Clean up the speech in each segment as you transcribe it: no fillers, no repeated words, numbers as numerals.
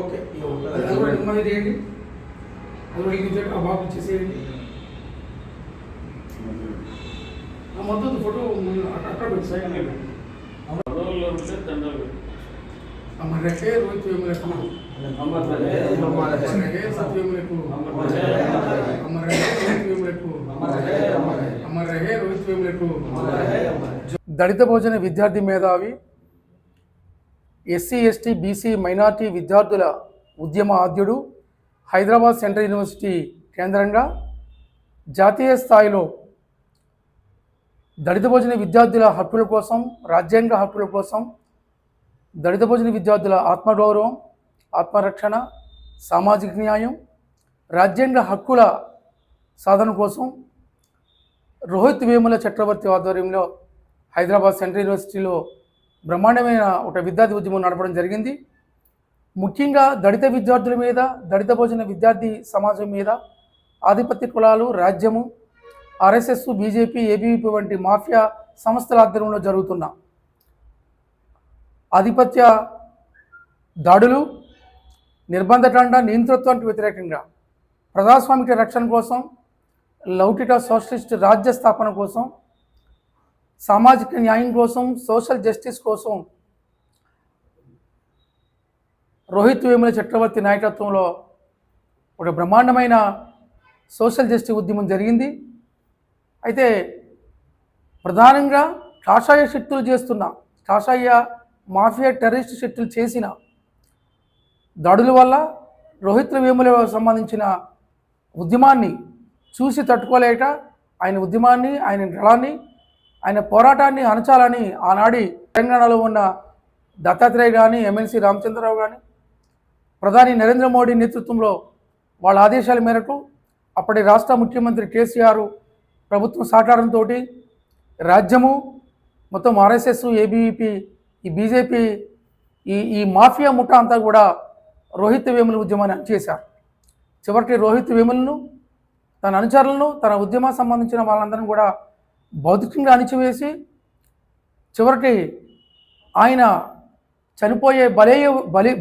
Okay అది కూడా నెమ్మది చేయండి. అది కూడా ఇచ్చాక ఆ బాబు ఇచ్చేసేయండి. మొత్తం ఫోటో అక్కడ పెట్టి సైడ్ అమర్ రహే రోహిత్ వేములకు, అమర్ రహే సత్యవేములకు, అమర్ రహే రోహిత్ వేములకు, అమర్ రహే రోహిత్ వేములకు. దళిత భోజన విద్యార్థి మేధావి, ఎస్సీ ఎస్టీ బీసీ మైనార్టీ విద్యార్థుల ఉద్యమ ఆద్యుడు, హైదరాబాద్ సెంట్రల్ యూనివర్సిటీ కేంద్రంగా జాతీయ స్థాయిలో దళిత భోజన విద్యార్థుల హక్కుల కోసం, రాజ్యాంగ హక్కుల కోసం, దళిత భోజన విద్యార్థుల ఆత్మగౌరవం, ఆత్మరక్షణ, సామాజిక న్యాయం, రాజ్యాంగ హక్కుల సాధన కోసం రోహిత్ వేముల చక్రవర్తి ఆధ్వర్యంలో హైదరాబాద్ సెంట్రల్ యూనివర్సిటీలో బ్రహ్మాండమైన ఒక విద్యార్థి ఉద్యమం నడపడం జరిగింది. ముఖ్యంగా దళిత విద్యార్థుల మీద, దళిత భోజన విద్యార్థి సమాజం మీద ఆధిపత్య కులాలు, రాజ్యము, ఆర్ఎస్ఎస్, బీజేపీ, ఏబీవీపీ వంటి మాఫియా సంస్థల ఆధ్వర్యంలో జరుగుతున్న ఆధిపత్య దాడులు, నిర్బంధకాండ, నియంతృత్వానికి వ్యతిరేకంగా ప్రజాస్వామిక రక్షణ కోసం, లౌకిక సోషలిస్ట్ రాజ్య స్థాపన కోసం, సామాజిక న్యాయం కోసం, సోషల్ జస్టిస్ కోసం రోహిత్ వేముల చక్రవర్తి నాయకత్వంలో ఒక బ్రహ్మాండమైన సోషల్ జస్టిస్ ఉద్యమం జరిగింది. అయితే ప్రధానంగా కాషాయ శక్తులు చేస్తున్న, కాషాయ మాఫియా టెర్రరిస్ట్ శక్తులు చేసిన దాడుల వల్ల రోహిత్ వేముల సంబంధించిన ఉద్యమాన్ని చూసి తట్టుకోలేక ఆయన ఉద్యమాన్ని, ఆయన గళాన్ని, ఆయన పోరాటాన్ని అణచాలని ఆనాడి తెలంగాణలో ఉన్న దత్తాత్రేయ కానీ, ఎమ్మెల్సీ రామచంద్రరావు కానీ, ప్రధాని నరేంద్ర మోడీ నేతృత్వంలో వాళ్ళ ఆదేశాల మేరకు అప్పటి రాష్ట్ర ముఖ్యమంత్రి కేసీఆర్ ప్రభుత్వం సహకారంతో రాజ్యము మొత్తం ఆర్ఎస్ఎస్, ఏబీవీపీ, ఈ బీజేపీ, ఈ మాఫియా ముఠా అంతా కూడా రోహిత్ వేముల ఉద్యమాన్ని అణిచేశారు. చివరికి రోహిత్ వేములను, తన అనుచరులను, తన ఉద్యమానికి సంబంధించిన వాళ్ళందరినీ కూడా భౌతికంగా అణిచివేసి చివరికి ఆయన చనిపోయే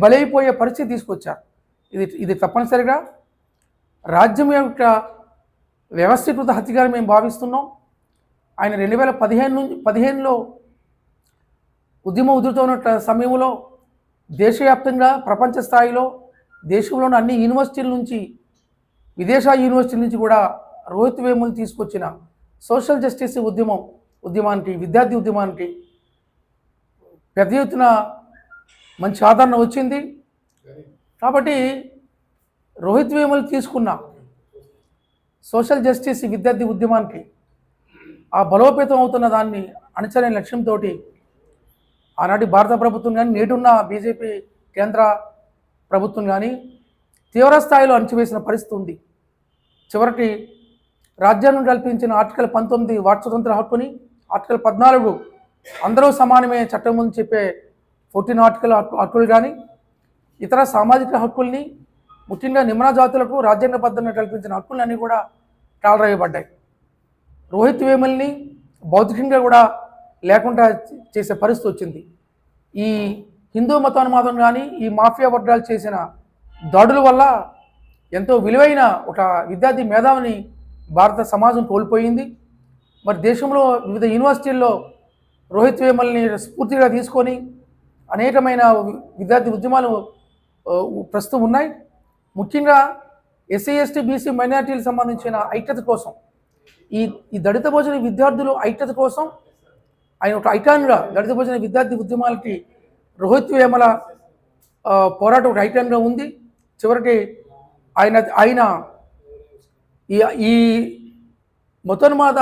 బలైపోయే పరిస్థితి తీసుకొచ్చారు. ఇది తప్పనిసరిగా రాజ్యం యొక్క వ్యవస్థీకృత హత్యగా మేము భావిస్తున్నాం. ఆయన 2015లో ఉద్యమం ఉధృతమైన సమయంలో దేశవ్యాప్తంగా, ప్రపంచ స్థాయిలో, దేశంలోని అన్ని యూనివర్సిటీల నుంచి, విదేశీ యూనివర్సిటీల నుంచి కూడా రోహిత్ వేములు తీసుకొచ్చిన సోషల్ జస్టిస్ ఉద్యమానికి, విద్యార్థి ఉద్యమానికి పెద్ద ఎత్తున మంచి ఆదరణ వచ్చింది. కాబట్టి రోహిత్ వేములు తీసుకున్న సోషల్ జస్టిస్ విద్యార్థి ఉద్యమానికి ఆ బలోపేతం అవుతున్న దాన్ని అణచనే లక్ష్యంతో ఆనాటి భారత ప్రభుత్వం కానీ, నేటున్న బీజేపీ కేంద్ర ప్రభుత్వం కానీ తీవ్ర స్థాయిలో అణచివేసిన పరిస్థితి ఉంది. చివరికి రాజ్యాంగం కల్పించిన ఆర్టికల్ 19 వాక్ స్వతంత్ర హక్కుని, ఆర్టికల్ 14 అందరూ సమానమే చట్టం ముందు చెప్పే 14 ఆర్టికల్ హక్కులు కానీ, ఇతర సామాజిక హక్కుల్ని, ముఖ్యంగా నిమ్న జాతులకు రాజ్యాంగబద్ధంగా కల్పించిన హక్కులన్నీ కూడా కాలరాయబడ్డాయి. రోహిత్ వేముల్ని భౌతికంగా కూడా లేకుండా చేసే పరిస్థితి వచ్చింది. ఈ హిందూ మతోన్మాదం కానీ, ఈ మాఫియా వర్గాలు చేసిన దాడుల వల్ల ఎంతో విలువైన ఒక విద్యార్థి మేధావిని భారత సమాజం కోల్పోయింది. మరి దేశంలో వివిధ యూనివర్సిటీల్లో రోహిత్ వేముల్ని స్ఫూర్తిగా తీసుకొని అనేకమైన విద్యార్థి ఉద్యమాలు ప్రస్తుతం ఉన్నాయి. ముఖ్యంగా ఎస్సీ ఎస్టీ బీసీ మైనార్టీలకు సంబంధించిన ఐక్యత కోసం, ఈ దళిత భోజన విద్యార్థులు ఐక్యత కోసం ఆయన ఒక ఐకాన్గా, దళిత భోజన విద్యార్థి ఉద్యమాలకి రోహిత్ వేముల పోరాటం ఒక ఐకాన్గా ఉంది. చివరికి ఆయన ఈ మతోన్మాద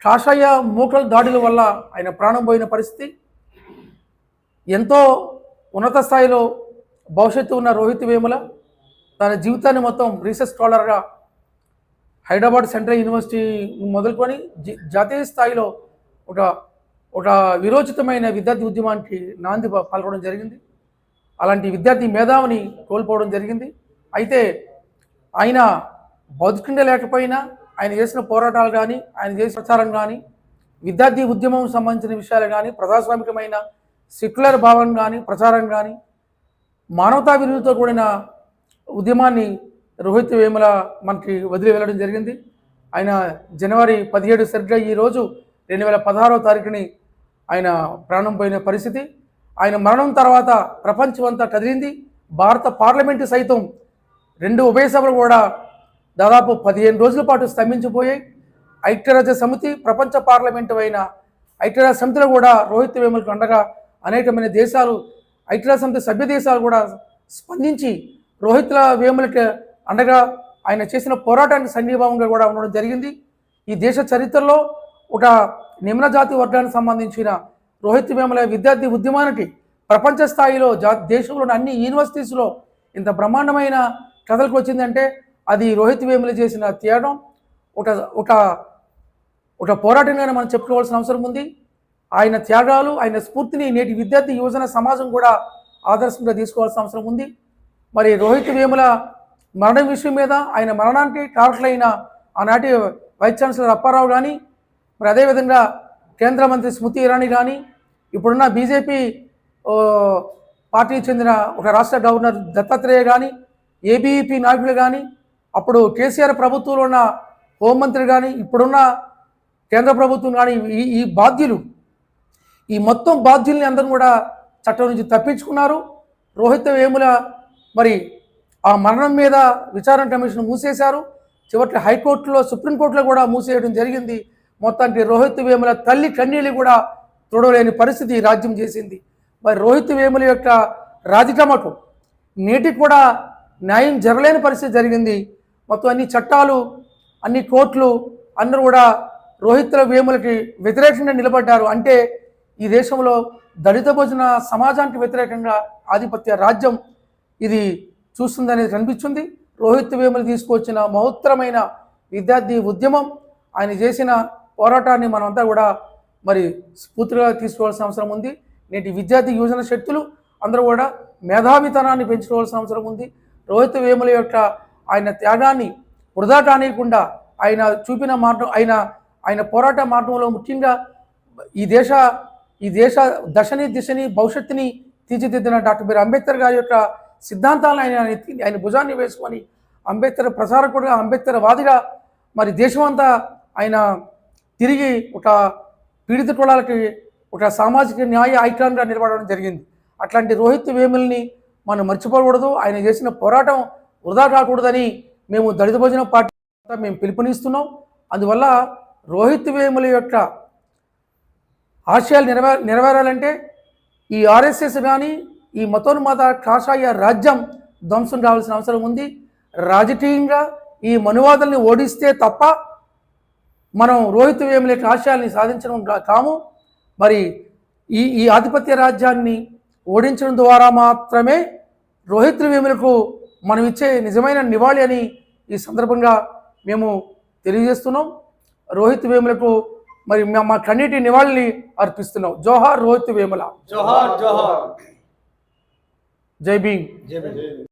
కాషాయ మూకల దాడుల వల్ల ఆయన ప్రాణం పోయిన పరిస్థితి. ఎంతో ఉన్నత స్థాయిలో భవిష్యత్తు ఉన్న రోహిత్ వేముల తన జీవితాన్ని మొత్తం రీసెర్చ్ స్కాలర్గా హైదరాబాద్ సెంట్రల్ యూనివర్సిటీ మొదలుకొని జాతీయ స్థాయిలో ఒక విరోచితమైన విద్యార్థి ఉద్యమానికి నాంది పాల్గొనడం జరిగింది. అలాంటి విద్యార్థి మేధావిని కోల్పోవడం జరిగింది. అయితే ఆయన భౌతికంగా లేకపోయినా ఆయన చేసిన పోరాటాలు కానీ, ఆయన చేసిన ప్రచారం కానీ, విద్యార్థి ఉద్యమం సంబంధించిన విషయాలు కానీ, ప్రజాస్వామికమైన సెక్యులర్ భావం కానీ ప్రచారం కానీ మానవతా విలువలతో కూడిన ఉద్యమాన్ని రోహిత్ వేముల మనకి వదిలి వెళ్ళడం జరిగింది. ఆయన జనవరి 17 సరిగ్గా ఈరోజు 2016వ తారీఖుని ఆయన ప్రాణం పోయిన పరిస్థితి. ఆయన మరణం తర్వాత ప్రపంచం అంతా కదిలింది. భారత పార్లమెంటు సైతం 2 ఉభయ సభలు కూడా దాదాపు 15 రోజుల పాటు స్తంభించిపోయాయి. ఐక్యరాజ్య సమితి ప్రపంచ పార్లమెంటు అయిన ఐక్యరాజ్య సమితిలో కూడా రోహిత్ వేములకు అండగా అనేకమైన దేశాలు ఐక్యరాజ్య సమితి సభ్య దేశాలు కూడా స్పందించి రోహిత్ వేములకి అండగా ఆయన చేసిన పోరాటానికి సంఘీభావంగా కూడా ఉండడం జరిగింది. ఈ దేశ చరిత్రలో ఒక నిమ్న జాతి వర్గానికి సంబంధించిన రోహిత్ వేముల విద్యార్థి ఉద్యమానికి ప్రపంచ స్థాయిలో దేశంలోని అన్ని యూనివర్సిటీస్లో ఇంత బ్రహ్మాండమైన కథలకు వచ్చిందంటే అది రోహిత్ వేముల చేసిన త్యాగం ఒక పోరాటంగానే మనం చెప్పుకోవాల్సిన అవసరం ఉంది. ఆయన త్యాగాలు ఆయన స్ఫూర్తిని నేటి విద్యార్థి యువజన సమాజం కూడా ఆదర్శంగా తీసుకోవాల్సిన అవసరం ఉంది. మరి రోహిత్ వేముల మరణం విషయం మీద ఆయన మరణానికి కారకులైన ఆనాటి వైస్ ఛాన్సలర్ అప్పారావు కానీ మరి అదేవిధంగా కేంద్ర మంత్రి స్మృతి ఇరానీ కానీ ఇప్పుడున్న బీజేపీ పార్టీకి చెందిన ఒక రాష్ట్ర గవర్నర్ దత్తాత్రేయ కానీ ఏబీవీపీ నాయకులు కానీ అప్పుడు కేసీఆర్ ప్రభుత్వంలో ఉన్న హోంమంత్రి కానీ ఇప్పుడున్న కేంద్ర ప్రభుత్వం కానీ ఈ బాధ్యులు ఈ మొత్తం బాధ్యుల్ని అందరూ కూడా చట్టం నుంచి తప్పించుకున్నారు. రోహిత్ వేముల మరి ఆ మరణం మీద విచారణ కమిషన్ మూసేశారు. చివరికి హైకోర్టులో సుప్రీంకోర్టులో కూడా మూసేయడం జరిగింది. మొత్తానికి రోహిత్ వేముల తల్లి కన్నీళ్ళు కూడా చూడలేని పరిస్థితి రాజ్యం చేసింది. మరి రోహిత్ వేముల యొక్క రాజకమకు నేటికి కూడా న్యాయం జరగలేని పరిస్థితి జరిగింది. మొత్తం అన్ని చట్టాలు అన్ని కోర్టులు అందరూ కూడా రోహిత్ వేములకి వ్యతిరేకంగా నిలబడ్డారు. అంటే ఈ దేశంలో దళిత భోజన సమాజానికి వ్యతిరేకంగా ఆధిపత్య రాజ్యం ఇది చూస్తుందనేది కనిపిస్తుంది. రోహిత్ వేములు తీసుకొచ్చిన మహోత్తరమైన విద్యార్థి ఉద్యమం ఆయన చేసిన పోరాటాన్ని మనమంతా కూడా మరి స్ఫూర్తిగా తీసుకోవాల్సిన అవసరం ఉంది. నేటి విద్యార్థి యువజన శక్తులు అందరూ కూడా మేధావితనాన్ని పెంచుకోవాల్సిన అవసరం ఉంది. రోహిత్ వేముల యొక్క ఆయన త్యాగాన్ని వృధా కానియకుండా ఆయన చూపిన మార్గం ఆయన పోరాట మార్గంలో ముఖ్యంగా ఈ దేశ దిశని భవిష్యత్తుని తీర్చిదిద్దిన డాక్టర్ బిఆర్ అంబేద్కర్ గారి యొక్క సిద్ధాంతాలను ఆయన భుజాన్ని వేసుకొని అంబేద్కర్ ప్రసారకుడిగా అంబేద్కర్ వాదిగా మరి దేశమంతా ఆయన తిరిగి ఒక పీడిత కులాలకి ఒక సామాజిక న్యాయ ఐకాన్గా నిలబడడం జరిగింది. అట్లాంటి రోహిత్ వేముల్ని మనం మర్చిపోకూడదు. ఆయన చేసిన పోరాటం వృధా కాకూడదని మేము దళిత భోజన పార్టీ మేము పిలుపునిస్తున్నాం. అందువల్ల రోహిత్ వేముల యొక్క ఆశయాలు నెరవేరాలంటే ఈ ఆర్ఎస్ఎస్ కానీ ఈ మతోన్మాద కాషాయ రాజ్యం ధ్వంసం కావాల్సిన అవసరం ఉంది. రాజకీయంగా ఈ మనువాదుల్ని ఓడిస్తే తప్ప మనం రోహిత్ వేముల యొక్క ఆశయాల్ని సాధించడం కాము. మరి ఈ ఆధిపత్య రాజ్యాన్ని ఓడించడం ద్వారా మాత్రమే రోహిత్ వేములకు మనం ఇచ్చే నిజమైన నివాళి అని ఈ సందర్భంగా మేము తెలియజేస్తున్నాం. రోహిత్ వేములకు మరి మా కన్నీటి నివాళిని అర్పిస్తున్నాం. జోహార్ రోహిత్ వేముల. జోహార్ జోహార్. జై భీమ్.